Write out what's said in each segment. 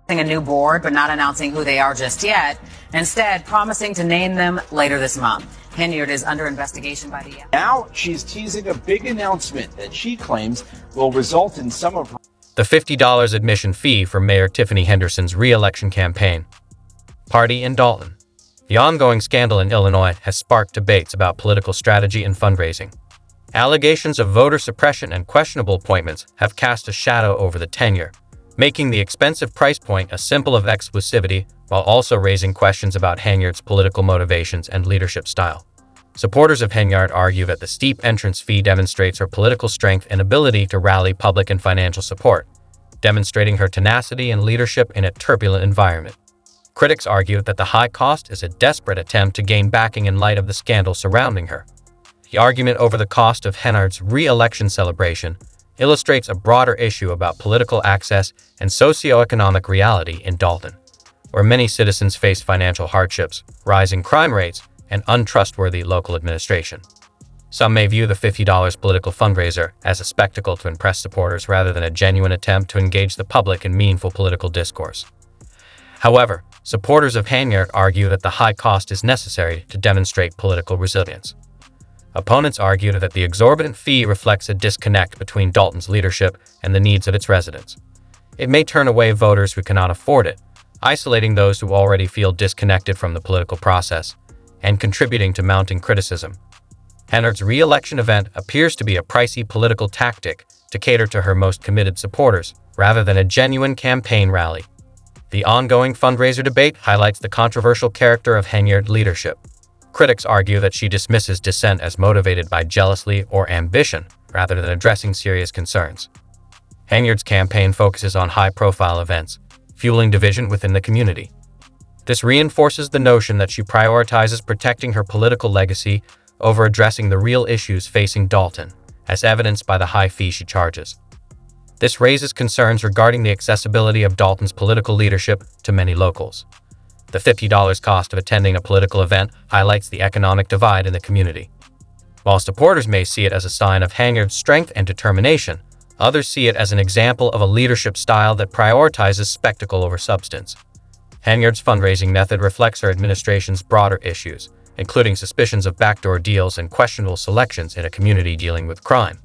a new board, but not announcing who they are just yet. Instead, promising to name them later this month. Henyard is under investigation by the... Now she's teasing a big announcement that she claims will result in some of her... The $50 admission fee for Mayor Tiffany Henderson's re-election campaign. Party in Dalton. The ongoing scandal in Illinois has sparked debates about political strategy and fundraising. Allegations of voter suppression and questionable appointments have cast a shadow over the tenure, making the expensive price point a symbol of exclusivity while also raising questions about Henyard's political motivations and leadership style. Supporters of Henyard argue that the steep entrance fee demonstrates her political strength and ability to rally public and financial support, demonstrating her tenacity and leadership in a turbulent environment. Critics argue that the high cost is a desperate attempt to gain backing in light of the scandal surrounding her. The argument over the cost of Henyard's re-election celebration illustrates a broader issue about political access and socioeconomic reality in Dalton, where many citizens face financial hardships, rising crime rates, and untrustworthy local administration. Some may view the $50 political fundraiser as a spectacle to impress supporters rather than a genuine attempt to engage the public in meaningful political discourse. However, supporters of Henyard argue that the high cost is necessary to demonstrate political resilience. Opponents argue that the exorbitant fee reflects a disconnect between Dalton's leadership and the needs of its residents. It may turn away voters who cannot afford it, isolating those who already feel disconnected from the political process, and contributing to mounting criticism. Henyard's re-election event appears to be a pricey political tactic to cater to her most committed supporters, rather than a genuine campaign rally. The ongoing fundraiser debate highlights the controversial character of Henyard leadership. Critics argue that she dismisses dissent as motivated by jealousy or ambition, rather than addressing serious concerns. Henyard's campaign focuses on high-profile events, fueling division within the community. This reinforces the notion that she prioritizes protecting her political legacy over addressing the real issues facing Dalton, as evidenced by the high fee she charges. This raises concerns regarding the accessibility of Dalton's political leadership to many locals. The $50 cost of attending a political event highlights the economic divide in the community. While supporters may see it as a sign of Henyard's strength and determination, others see it as an example of a leadership style that prioritizes spectacle over substance. Henyard's fundraising method reflects her administration's broader issues, including suspicions of backdoor deals and questionable selections in a community dealing with crime.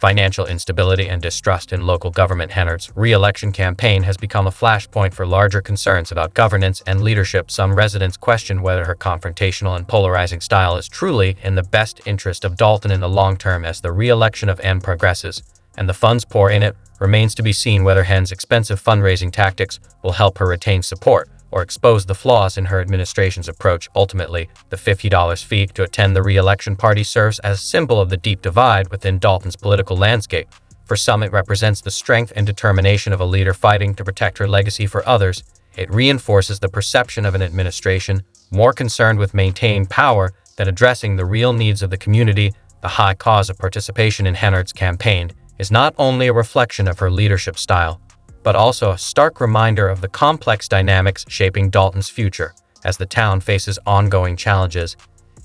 Financial instability and distrust in local government. Henyard's re-election campaign has become a flashpoint for larger concerns about governance and leadership. Some residents question whether her confrontational and polarizing style is truly in the best interest of Dalton in the long term. As the re-election of Hen progresses and the funds pour in, it remains to be seen whether Hen's expensive fundraising tactics will help her retain support or expose the flaws in her administration's approach. Ultimately, the $50 fee to attend the re-election party serves as a symbol of the deep divide within Dalton's political landscape. For some, it represents the strength and determination of a leader fighting to protect her legacy. For others, it reinforces the perception of an administration more concerned with maintaining power than addressing the real needs of the community. The high cost of participation in Henyard's campaign is not only a reflection of her leadership style, but also a stark reminder of the complex dynamics shaping Dalton's future. As the town faces ongoing challenges,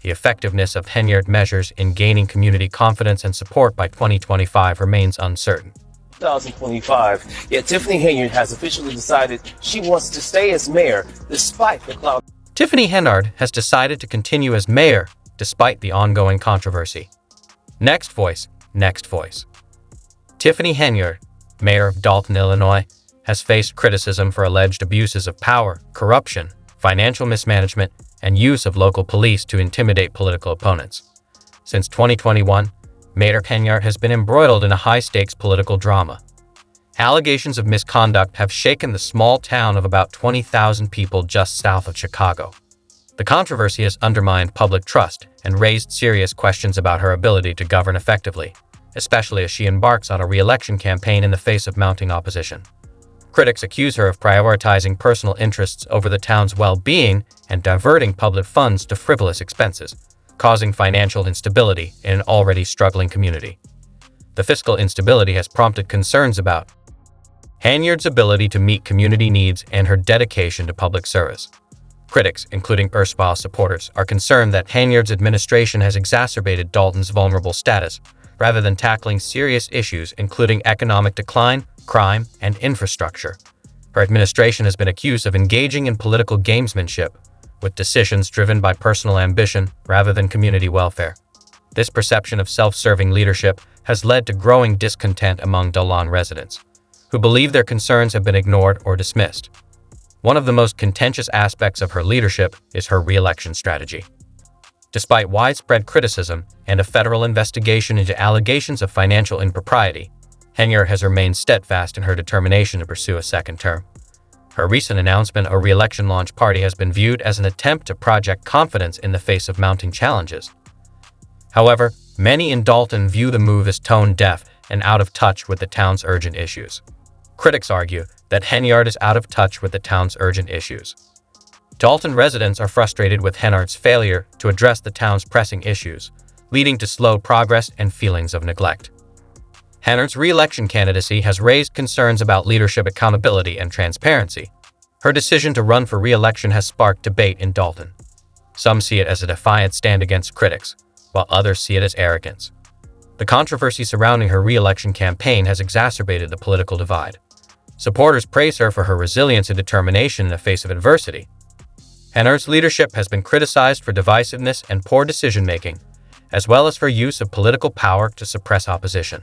the effectiveness of Henyard measures in gaining community confidence and support by 2025 remains uncertain. 2025, yet Tiffany Henyard has officially decided she wants to stay as mayor despite the cloud. Tiffany Henyard has decided to continue as mayor despite the ongoing controversy. Next voice. Tiffany Henyard, mayor of Dalton, Illinois, has faced criticism for alleged abuses of power, corruption, financial mismanagement, and use of local police to intimidate political opponents. Since 2021, Mayor Henyard has been embroiled in a high-stakes political drama. Allegations of misconduct have shaken the small town of about 20,000 people just south of Chicago. The controversy has undermined public trust and raised serious questions about her ability to govern effectively, especially as she embarks on a re-election campaign in the face of mounting opposition. Critics accuse her of prioritizing personal interests over the town's well-being and diverting public funds to frivolous expenses, causing financial instability in an already struggling community. The fiscal instability has prompted concerns about Henyard's ability to meet community needs and her dedication to public service. Critics, including erstwhile supporters, are concerned that Henyard's administration has exacerbated Dalton's vulnerable status, rather than tackling serious issues including economic decline, crime, and infrastructure. Her administration has been accused of engaging in political gamesmanship, with decisions driven by personal ambition rather than community welfare. This perception of self-serving leadership has led to growing discontent among Dalton residents, who believe their concerns have been ignored or dismissed. One of the most contentious aspects of her leadership is her re-election strategy. Despite widespread criticism and a federal investigation into allegations of financial impropriety, Henyard has remained steadfast in her determination to pursue a second term. Her recent announcement of a re-election launch party has been viewed as an attempt to project confidence in the face of mounting challenges. However, many in Dalton view the move as tone-deaf and out of touch with the town's urgent issues. Critics argue that Henyard is out of touch with the town's urgent issues. Dalton residents are frustrated with Henyard's failure to address the town's pressing issues, leading to slow progress and feelings of neglect. Henyard's re-election candidacy has raised concerns about leadership accountability and transparency. Her decision to run for re-election has sparked debate in Dalton. Some see it as a defiant stand against critics, while others see it as arrogance. The controversy surrounding her re-election campaign has exacerbated the political divide. Supporters praise her for her resilience and determination in the face of adversity. Henyard's leadership has been criticized for divisiveness and poor decision-making, as well as for use of political power to suppress opposition.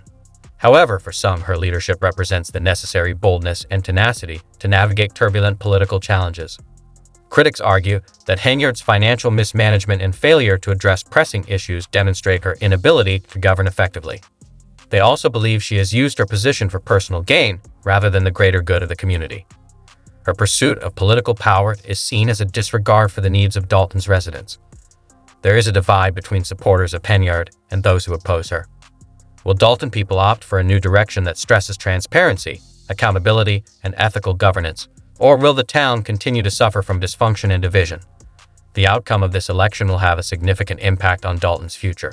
However, for some, her leadership represents the necessary boldness and tenacity to navigate turbulent political challenges. Critics argue that Henyard's financial mismanagement and failure to address pressing issues demonstrate her inability to govern effectively. They also believe she has used her position for personal gain rather than the greater good of the community. Her pursuit of political power is seen as a disregard for the needs of Dalton's residents. There is a divide between supporters of Henyard and those who oppose her. Will Dalton people opt for a new direction that stresses transparency, accountability, and ethical governance, or will the town continue to suffer from dysfunction and division? The outcome of this election will have a significant impact on Dalton's future.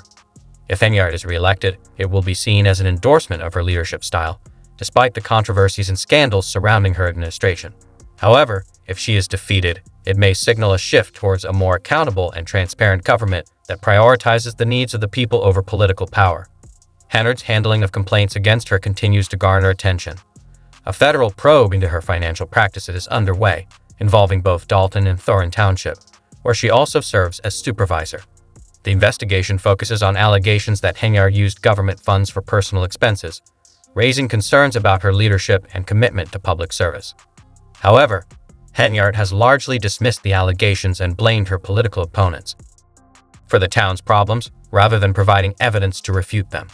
If Henyard is re-elected, it will be seen as an endorsement of her leadership style, despite the controversies and scandals surrounding her administration. However, if she is defeated, it may signal a shift towards a more accountable and transparent government that prioritizes the needs of the people over political power. Henyard's handling of complaints against her continues to garner attention. A federal probe into her financial practices is underway, involving both Dalton and Thorin Township, where she also serves as supervisor. The investigation focuses on allegations that Henyard used government funds for personal expenses, raising concerns about her leadership and commitment to public service. However, Henyard has largely dismissed the allegations and blamed her political opponents for the town's problems, rather than providing evidence to refute them.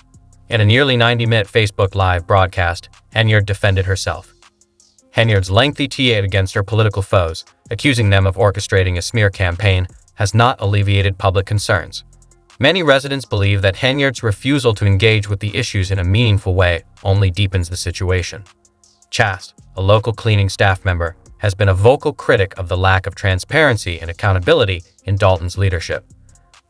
In a nearly 90-minute Facebook Live broadcast, Henyard defended herself. Henyard's lengthy tirade against her political foes, accusing them of orchestrating a smear campaign, has not alleviated public concerns. Many residents believe that Henyard's refusal to engage with the issues in a meaningful way only deepens the situation. Chast, a local cleaning staff member, has been a vocal critic of the lack of transparency and accountability in Dalton's leadership.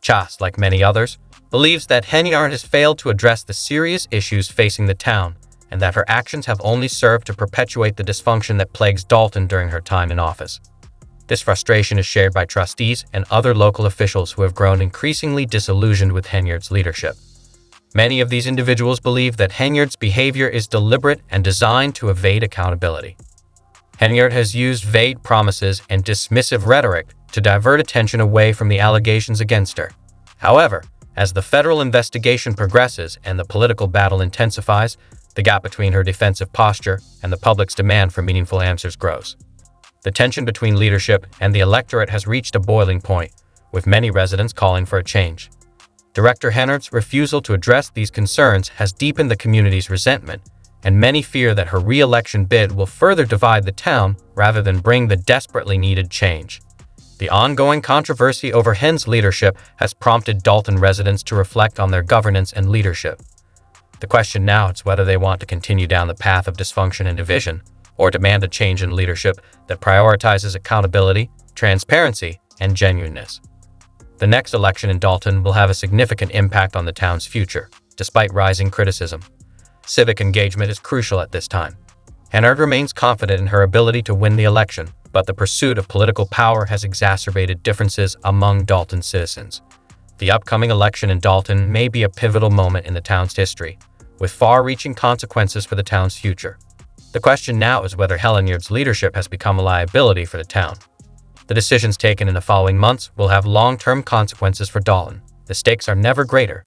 Chast, like many others, believes that Henyard has failed to address the serious issues facing the town and that her actions have only served to perpetuate the dysfunction that plagues Dalton during her time in office. This frustration is shared by trustees and other local officials who have grown increasingly disillusioned with Henyard's leadership. Many of these individuals believe that Henyard's behavior is deliberate and designed to evade accountability. Henyard has used vague promises and dismissive rhetoric to divert attention away from the allegations against her. However, as the federal investigation progresses and the political battle intensifies, the gap between her defensive posture and the public's demand for meaningful answers grows. The tension between leadership and the electorate has reached a boiling point, with many residents calling for a change. Director Henyard's refusal to address these concerns has deepened the community's resentment, and many fear that her re-election bid will further divide the town rather than bring the desperately needed change. The ongoing controversy over Henyard's leadership has prompted Dalton residents to reflect on their governance and leadership. The question now is whether they want to continue down the path of dysfunction and division, or demand a change in leadership that prioritizes accountability, transparency, and genuineness. The next election in Dalton will have a significant impact on the town's future, despite rising criticism. Civic engagement is crucial at this time. Henyard remains confident in her ability to win the election, but the pursuit of political power has exacerbated differences among Dalton's citizens. The upcoming election in Dalton may be a pivotal moment in the town's history, with far-reaching consequences for the town's future. The question now is whether Henyard's leadership has become a liability for the town. The decisions taken in the following months will have long-term consequences for Dalton. The stakes are never greater,